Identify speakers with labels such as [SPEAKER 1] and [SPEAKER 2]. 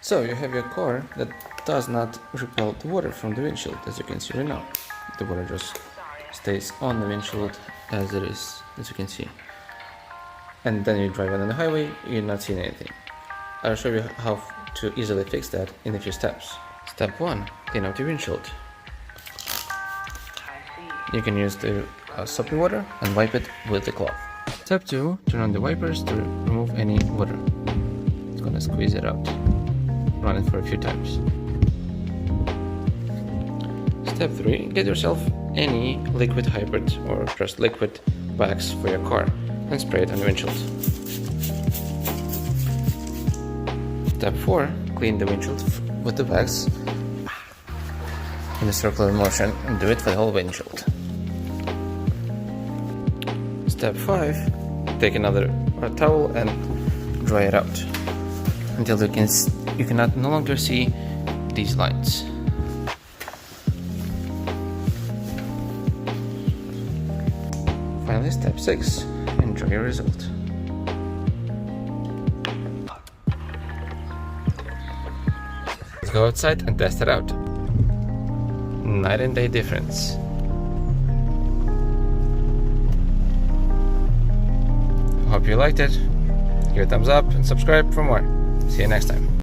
[SPEAKER 1] So you have your car that does not repel the water from the windshield, as you can see right now. The water just stays on the windshield as it is, as you can see. And then you drive on the highway, you're not seeing anything. I'll show you how to easily fix that in a few steps. Step 1. Clean out your windshield. You can use the soapy water and wipe it with the cloth. Step 2. Turn on the wipers to remove any water. It's gonna squeeze it out. Run it for a few times. Step 3. Get yourself any liquid hybrid or just liquid wax for your car and spray it on the windshield. Step 4. Clean the windshield with the wax in a circular motion and do it for the whole windshield. Step 5. Take another towel and dry it out until you cannot no longer see these lines. Finally, step 6. Enjoy your result. Let's go outside and test it out. Night and day difference. Hope you liked it. Give it a thumbs up and subscribe for more. See you next time.